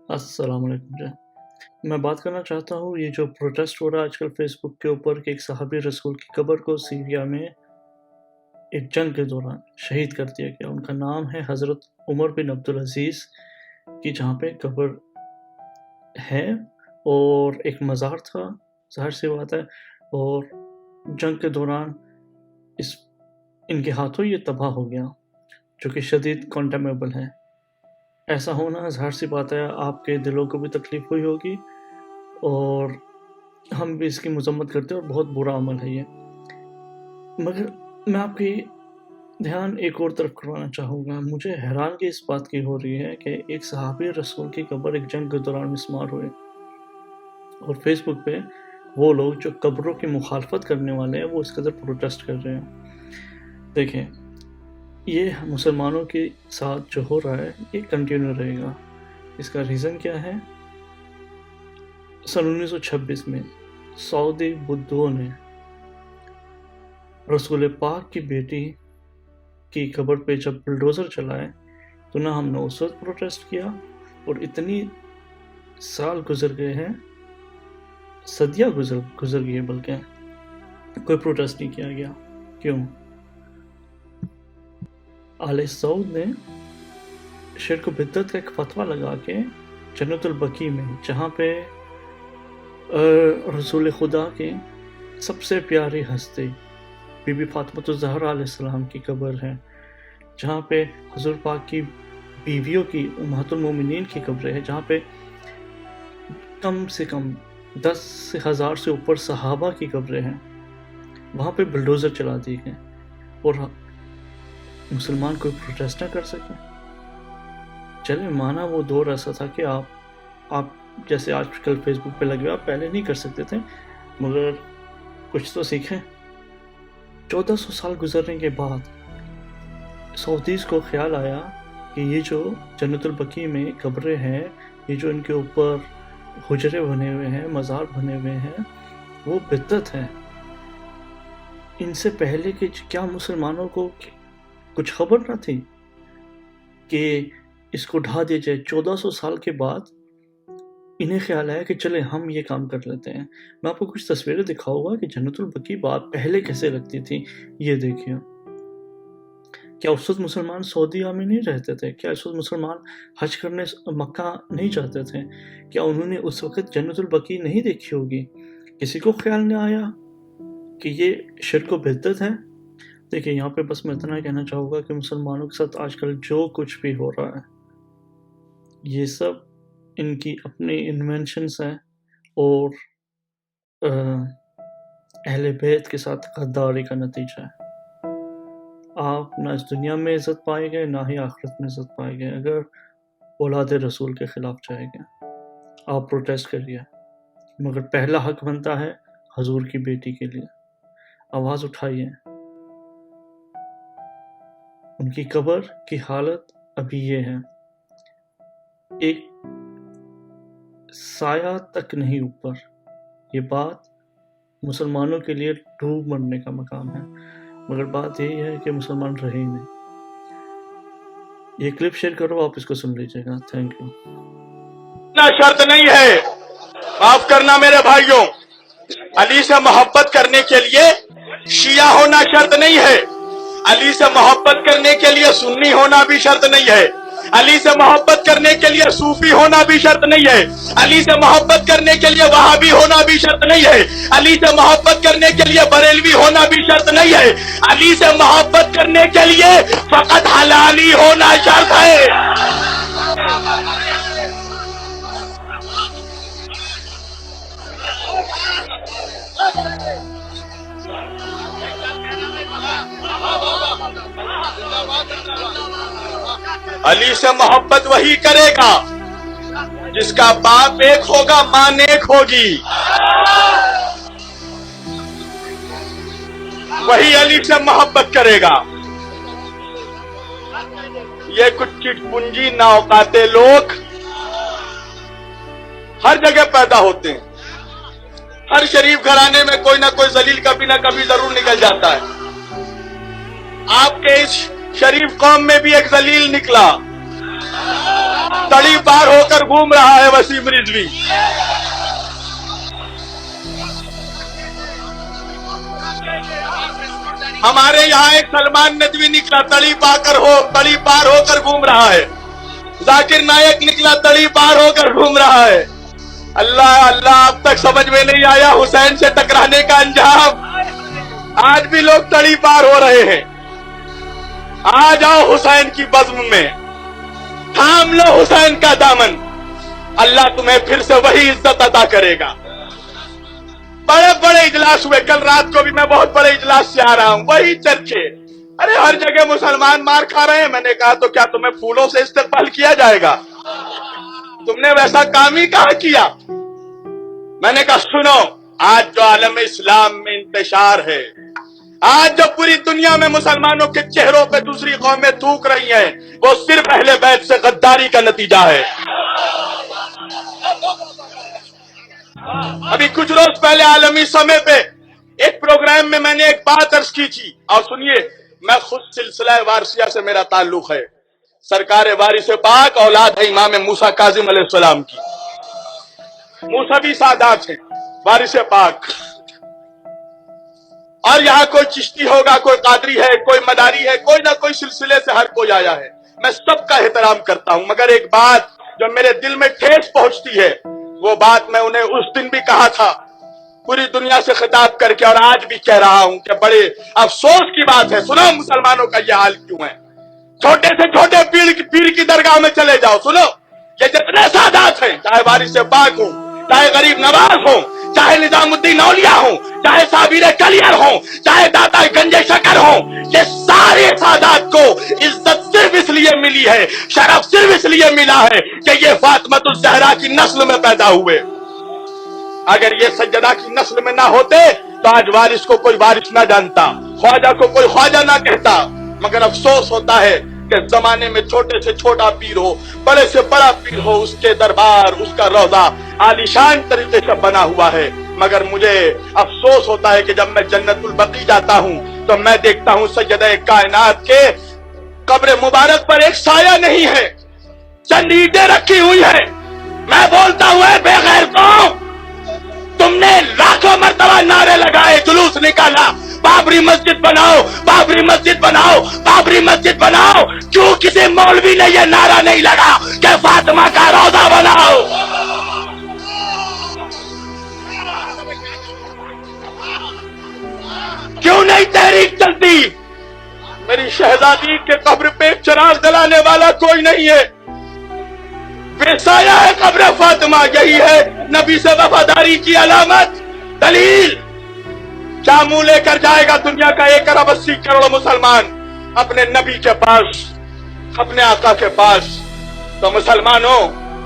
السلام علیکم جی، میں بات کرنا چاہتا ہوں یہ جو پروٹیسٹ ہو رہا ہے آج کل فیس بک کے اوپر کہ ایک صحابی رسول کی قبر کو سیریا میں ایک جنگ کے دوران شہید کر دیا گیا۔ ان کا نام ہے حضرت عمر بن عبدالعزیز کی، جہاں پہ قبر ہے اور ایک مزار تھا، ظاہر سی بات ہے، اور جنگ کے دوران ان کے ہاتھوں یہ تباہ ہو گیا، جو کہ شدید کنڈیمیبل ہے۔ ایسا ہونا ظاہر سی بات ہے آپ کے دلوں کو بھی تکلیف ہوئی ہوگی، اور ہم بھی اس کی مذمت کرتے ہیں، اور بہت برا عمل ہے یہ۔ مگر میں آپ کی دھیان ایک اور طرف کروانا چاہوں گا۔ مجھے حیرانگی اس بات کی ہو رہی ہے کہ ایک صحابی رسول کی قبر ایک جنگ کے دوران مسمار ہوئے، اور فیس بک پہ وہ لوگ جو قبروں کی مخالفت کرنے والے ہیں وہ اس قدر پروٹیسٹ کر رہے ہیں۔ دیکھیں، یہ مسلمانوں کے ساتھ جو ہو رہا ہے یہ کنٹینیو رہے گا۔ اس کا ریزن کیا ہے؟ سن 1926 میں سعودی بدھوں نے رسول پاک کی بیٹی کی قبر پہ جب بلڈوزر چلائے تو نہ ہم نے اس وقت پروٹیسٹ کیا، اور اتنی سال گزر گئے ہیں، صدیاں گزر گئی، بلکہ کوئی پروٹیسٹ نہیں کیا گیا۔ کیوں؟ آل سعود نے شرک و بدعت کا ایک فتویٰ لگا کے جنت البقیع میں، جہاں پہ رسول خدا کی سب سے پیاری ہستی بی بی فاطمہ الزہرا علیہ السلام کی قبر ہے، جہاں پہ حضور پاک کی بیویوں کی امہات المومنین کی قبر ہے، جہاں پہ کم سے کم 10,000 سے اوپر صحابہ کی قبریں ہیں، وہاں پہ بلڈوزر چلا دی گئے، اور مسلمان کوئی پروٹیسٹ نہ کر سکے۔ چلے مانا وہ دور ایسا تھا کہ آپ جیسے آج کل فیس بک پہ لگے آپ پہلے نہیں کر سکتے تھے، مگر کچھ تو سیکھیں۔ 1400 سال گزرنے کے بعد سعودیز کو خیال آیا کہ یہ جو جنت البقیع میں قبریں ہیں، یہ جو ان کے اوپر حجرے بنے ہوئے ہیں، مزار بنے ہوئے ہیں، وہ بدعت ہے۔ ان سے پہلے کہ کیا مسلمانوں کو کچھ خبر نہ تھی کہ اس کو ڈھا دیا جائے؟ 1400 سال کے بعد انہیں خیال آیا کہ چلے ہم یہ کام کر لیتے ہیں۔ میں آپ کو کچھ تصویریں دکھاؤں گا کہ جنت البقیع بات پہلے کیسے لگتی تھی۔ یہ دیکھیے، کیا اس وقت مسلمان سعودیہ میں نہیں رہتے تھے؟ کیا اس وقت مسلمان حج کرنے مکہ نہیں جاتے تھے؟ کیا انہوں نے اس وقت جنت البقیع نہیں دیکھی ہوگی؟ کسی کو خیال نہیں آیا کہ یہ شرک و بدعت ہے؟ دیکھیں، یہاں پہ بس میں اتنا کہنا چاہوں گا کہ مسلمانوں کے ساتھ آج کل جو کچھ بھی ہو رہا ہے یہ سب ان کی اپنی انوینشنز ہیں، اور اہل بیت کے ساتھ غداری کا نتیجہ ہے۔ آپ نہ اس دنیا میں عزت پائیں گے، نہ ہی آخرت میں عزت پائیں گے اگر اولاد رسول کے خلاف جائیں گے۔ آپ پروٹیسٹ کریے، مگر پہلا حق بنتا ہے حضور کی بیٹی کے لیے۔ آواز اٹھائیے۔ ان کی قبر کی حالت ابھی یہ ہے، ایک سایہ تک نہیں اوپر۔ یہ بات مسلمانوں کے لیے ڈوب مرنے کا مقام ہے، مگر بات یہی ہے کہ مسلمان رہے ہی نہیں۔ یہ کلپ شیئر کرو، آپ اس کو سن لیجئے گا۔ Thank you. شرط نہیں ہے، معاف کرنا میرے بھائیوں، علی سے محبت کرنے کے لیے شیعہ ہونا شرط نہیں ہے، علی سے محبت کرنے کے لیے سنی ہونا بھی شرط نہیں ہے، علی سے محبت کرنے کے لیے صوفی ہونا بھی شرط نہیں ہے، علی سے محبت کرنے کے لیے وہابی ہونا بھی شرط نہیں ہے، علی سے محبت کرنے کے لیے بریلوی ہونا بھی شرط نہیں ہے، علی سے محبت کرنے کے لیے فقط حلالی ہونا شرط ہے۔ علی سے محبت وہی کرے گا جس کا باپ ایک ہوگا، ماں نیک ہوگی، وہی علی سے محبت کرے گا۔ یہ کچھ چٹ پنجی ناوقاتے لوگ ہر جگہ پیدا ہوتے ہیں، ہر شریف گھرانے میں کوئی نہ کوئی ذلیل کبھی نہ کبھی ضرور نکل جاتا ہے۔ آپ کے اس شریف قوم میں بھی ایک ذلیل نکلا، तड़ी पार होकर घूम रहा है वसीम रिजवी। हमारे यहाँ एक सलमान नदवी निकला, तड़ी पार होकर घूम रहा है। जाकिर नायक निकला, तड़ी पार होकर घूम रहा है। अल्लाह अल्लाह, अब तक समझ में नहीं आया हुसैन से टकराने का अंजाम। आज भी लोग तड़ी पार हो रहे हैं। आ जाओ हुसैन की बज़्म में, थाम लो हुसैन का दामन, अल्लाह तुम्हें फिर से वही इज्जत अता करेगा। बड़े बड़े इजलास हुए, कल रात को भी मैं बहुत बड़े इजलास से आ रहा हूं, वही चर्चे। अरे हर जगह मुसलमान मार खा रहे हैं। मैंने कहा तो क्या तुम्हें फूलों से इस्तेमाल किया जाएगा? तुमने वैसा काम ही कहा किया। मैंने कहा सुनो, आज जो आलम इस्लाम में इंतशार है, आज जो पूरी दुनिया में मुसलमानों के चेहरों पे दूसरी कौमें थूक रही हैं, वो सिर्फ अहले बैत से गद्दारी का नतीजा है। अभी कुछ रोज पहले आलमी समय पे एक प्रोग्राम में मैंने एक बात अर्ज की थी, और सुनिए, मैं खुद सिलसिला वारसिया से मेरा ताल्लुक है। सरकार वारिस पाक औलाद है इमाम मूसा काजिम अलैहिस्सलाम की। मूसा भी सादात हैं, वारिस पाक। और यहाँ कोई चिश्ती होगा, कोई कादरी है, कोई मदारी है, कोई ना कोई सिलसिले से हर कोई आया है। मैं सबका एहतराम करता हूं, मगर एक बात जो मेरे दिल में ठेस पहुंचती है, वो बात मैं उन्हें उस दिन भी कहा था पूरी दुनिया से खिताब करके, और आज भी कह रहा हूं कि बड़े अफसोस की बात है। सुनो मुसलमानों का ये हाल क्यों है। छोटे से छोटे पीर की दरगाह में चले जाओ, सुनो, ये जितने सादात हैं, चाहे वारिस पाक हो, चाहे गरीब नवाज हो, चाहे निजामुद्दीन औलिया हो, चाहे साबिर कलियर हो, चाहे दाता गंजे शकर हो, ये सारे सादात को इज्जत सिर्फ इसलिए मिली है, शरफ सिर्फ इसलिए मिला है कि ये फातिमातुज़ ज़हरा की नस्ल में पैदा हुए। अगर ये सज्जदा की नस्ल में ना होते तो आज वारिस को कोई वारिस ना जानता, ख्वाजा को कोई ख्वाजा ना कहता। मगर अफसोस होता है कि जमाने में छोटे से छोटा पीर हो, बड़े से बड़ा पीर हो, उसके दरबार, उसका रौजा आलीशान तरीके से बना हुआ है। मगर मुझे अफसोस होता है कि जब मैं जन्नतुल बकी जाता हूं तो मैं देखता हूं सज्जदे कायनात के कब्र मुबारक पर एक साया नहीं है, चंद ईंटें रखी हुई है। मैं बोलता हूं बेगैरतों, तुमने लाखों मर्तबा नारे लगाए, जुलूस निकाला, बाबरी मस्जिद बनाओ, बाबरी मस्जिद बनाओ, बाबरी मस्जिद बनाओ, क्यों किसी मौलवी ने यह नारा नहीं लगा कि फातिमा का रौजा बनाओ? क्यों नहीं तहरीक चलती? मेरी शहजादी के कब्र पे चिराग जलाने वाला कोई नहीं है, बेसाया है कब्र फातिमा। यही है नबी से वफादारी की अलामत, दलील। क्या मुंह लेकर जाएगा दुनिया का 1 अरब 80 करोड़ मुसलमान अपने नबी के पास, अपने आका के पास? तो मुसलमानों,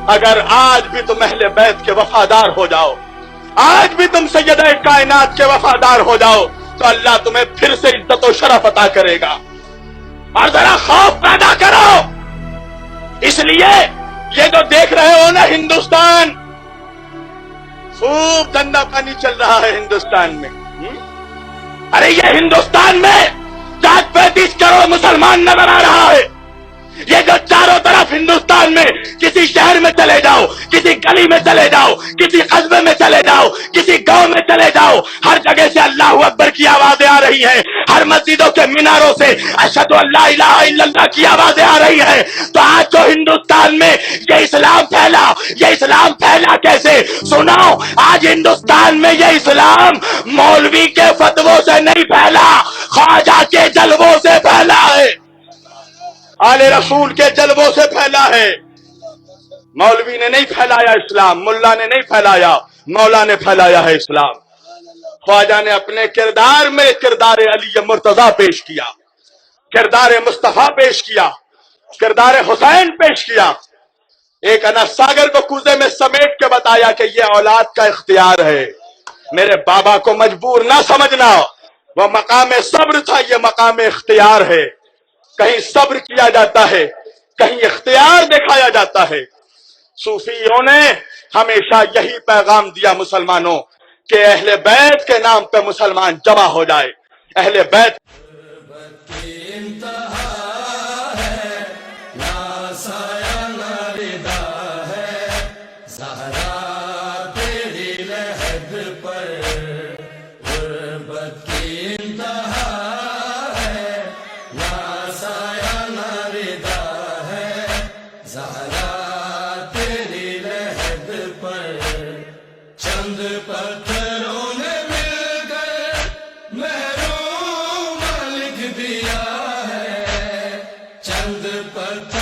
अगर आज भी तुम अहले बैत के वफादार हो जाओ, आज भी तुम सैयद कायनात के वफादार हो जाओ, तो अल्लाह तुम्हें फिर से इज्जत और शरफ अता करेगा। और जरा खौफ पैदा करो। इसलिए ये जो देख रहे हो ना, हिंदुस्तान, खूब धंधा पानी चल रहा है हिंदुस्तान में। अरे ये हिंदुस्तान में 35 करोड़ मुसलमान नजर आ रहा है। ये जो चारों तरफ हिंदुस्तान में, किसी शहर में चले जाओ, किसी गली में चले जाओ, किसी कस्बे में चले जाओ, किसी गांव में चले जाओ, हर जगह से अल्लाह अकबर की आवाजें आ रही हैं। हर मस्जिदों के मीनारों से अशहदु अल्ला इलाहा इल्लल्लाह की आवाजें आ रही हैं। तो आज जो हिंदुस्तान में ये इस्लाम फैला, ये इस्लाम फैला कैसे? सुनाओ, आज हिंदुस्तान में ये इस्लाम मौलवी के फतवों से नहीं फैला, ख्वाजा के जलवों से फैला है, आले रसूल के जलवों से फैला है। मौलवी ने नहीं फैलाया इस्लाम, मुल्ला ने नहीं फैलाया, मौला ने फैलाया है इस्लाम। ख्वाजा ने अपने किरदार में किरदार अली मुर्तजा पेश किया, किरदार मुस्तफा पेश किया, किरदार हुसैन पेश किया। एक अनस सागर को कूजे में समेट के बताया कि यह औलाद का इख्तियार है, मेरे बाबा को मजबूर ना समझना, वह मकाम सब्र था, यह मकाम इख्तियार है। कहीं सब्र किया जाता है, कहीं इख्तियार दिखाया जाता है। सूफियों ने हमेशा यही पैगाम दिया मुसलमानों कि अहले बैत के नाम पे मुसलमान जमा हो जाए। अहले बैत इंतहा है, ना साया ना والدہ ہے زہرا تیری لحد پر چند پتھروں نے مل کر محروم لکھ دیا ہے چند پتھر